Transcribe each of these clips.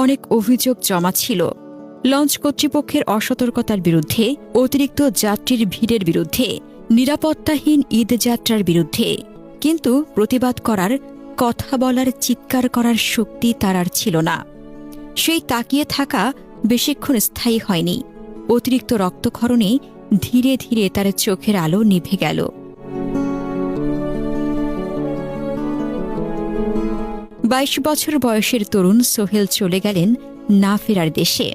অনেক অভিযোগ জমা ছিল। লঞ্চ কর্তৃপক্ষের অসতর্কতার বিরুদ্ধে, অতিরিক্ত যাত্রীর ভিড়ের বিরুদ্ধে, নিরাপত্তাহীন ঈদযাত্রার বিরুদ্ধে। কিন্তু প্রতিবাদ করার, কথা বলার, চিৎকার করার শক্তি তার আর ছিল না। সেই তাকিয়ে থাকা বেশিক্ষণ স্থায়ী হয়নি। অতিরিক্ত রক্তক্ষরণে ধীরে ধীরে তার চোখের আলো নিভে গেল। 22 বছর বয়সের তরুণ সোহেল চলে গেলেন না ফেরার দেশে।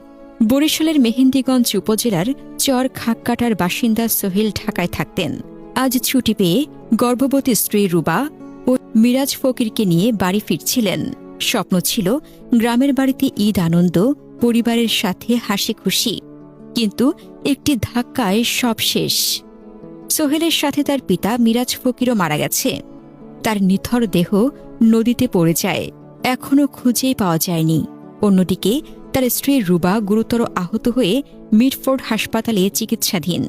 বরিশালের মেহেন্দিগঞ্জ উপজেলার চর খাক্কাটার বাসিন্দা সোহেল ঢাকায় থাকতেন। আজ ছুটি পেয়ে গর্ভবতী স্ত্রী রুবা ও মিরাজ ফকিরকে নিয়ে বাড়ি ফিরছিলেন। স্বপ্ন ছিল গ্রামের বাড়িতে ঈদ আনন্দ, পরিবারের সাথে হাসি খুশি। কিন্তু একটি ধাক্কায় সব শেষ। সোহেলের সাথে তার পিতা মিরাজ ফকিরও মারা গেছে। তার নিথর দেহ নদীতে পড়ে যায়, এখনও খুঁজেই পাওয়া যায়নি। অন্যদিকে তার স্ত্রী রুবা গুরুতর আহত হয়ে মিডফোর্ড হাসপাতালে চিকিৎসাধীন।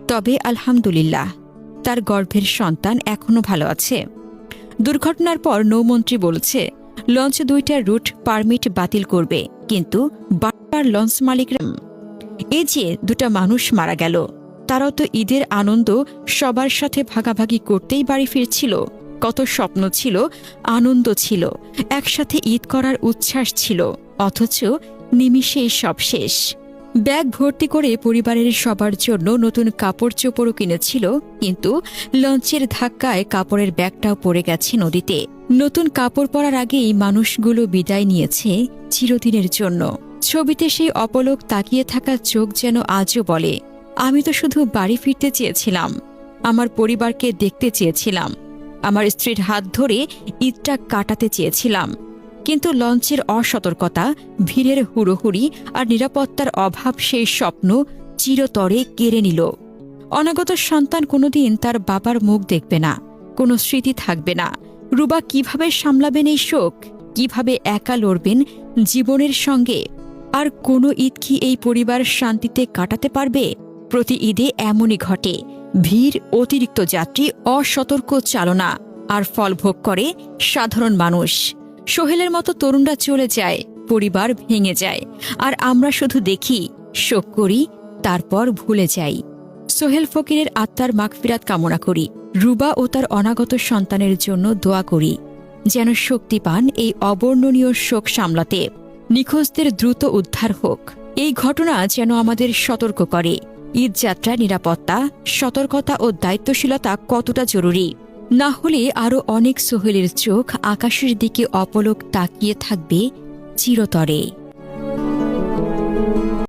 তবে আলহামদুলিল্লাহ, তার গর্ভের সন্তান এখনও ভালো আছে। দুর্ঘটনার পর নৌমন্ত্রী বলেছে লঞ্চ 2টার রুট পারমিট বাতিল করবে, কিন্তু বারবার লঞ্চ মালিকরা এই যে 2টা মানুষ মারা গেল, তারাও তো ঈদের আনন্দ সবার সাথে ভাগাভাগি করতেই বাড়ি ফিরছিল। কত স্বপ্ন ছিল, আনন্দ ছিল, একসাথে ঈদ করার উচ্ছ্বাস ছিল, অথচ নিমিষেই সব শেষ। ব্যাগ ভর্তি করে পরিবারের সবার জন্য নতুন কাপড় চোপড়ও কিনেছিল, কিন্তু লঞ্চের ধাক্কায় কাপড়ের ব্যাগটাও পড়ে গেছে নদীতে। নতুন কাপড় পরার আগেই মানুষগুলো বিদায় নিয়েছে চিরদিনের জন্য। ছবিতে সেই অপলক তাকিয়ে থাকা চোখ যেন আজও বলে, আমি তো শুধু বাড়ি ফিরতে চেয়েছিলাম, আমার পরিবারকে দেখতে চেয়েছিলাম, আমার স্ত্রীর হাত ধরে ঈদটা কাটাতে চেয়েছিলাম। কিন্তু লঞ্চের অসতর্কতা, ভিড়ের হুড়োহুড়ি আর নিরাপত্তার অভাব সেই স্বপ্ন চিরতরে কেড়ে নিল। অনাগত সন্তান কোনোদিন তার বাবার মুখ দেখবে না, কোনো স্মৃতি থাকবে না। রুবা কিভাবে সামলাবেন এই শোক? কিভাবে একা লড়বেন জীবনের সঙ্গে? আর কোনো ঈদ কি এই পরিবার শান্তিতে কাটাতে পারবে? প্রতি ঈদে এমনই ঘটে, ভিড়, অতিরিক্ত যাত্রী, অসতর্ক চালনা, আর ফল ভোগ করে সাধারণ মানুষ। সোহেলের মতো তরুণরা চলে যায়, পরিবার ভেঙে যায়, আর আমরা শুধু দেখি, শোক করি, তারপর ভুলে যাই। সোহেল ফকিরের আত্মার মাগফিরাত কামনা করি। রুবা ও তার অনাগত সন্তানের জন্য দোয়া করি, যেন শক্তি পান এই অবর্ণনীয় শোক সামলাতে। নিখোঁজদের দ্রুত উদ্ধার হোক। এই ঘটনা যেন আমাদের সতর্ক করে, ঈদযাত্রা নিরাপত্তা, সতর্কতা ও দায়িত্বশীলতা কতটা জরুরি। না হলে আরও অনেক সোহেলের চোখ আকাশের দিকে অপলক তাকিয়ে থাকবে চিরতরে।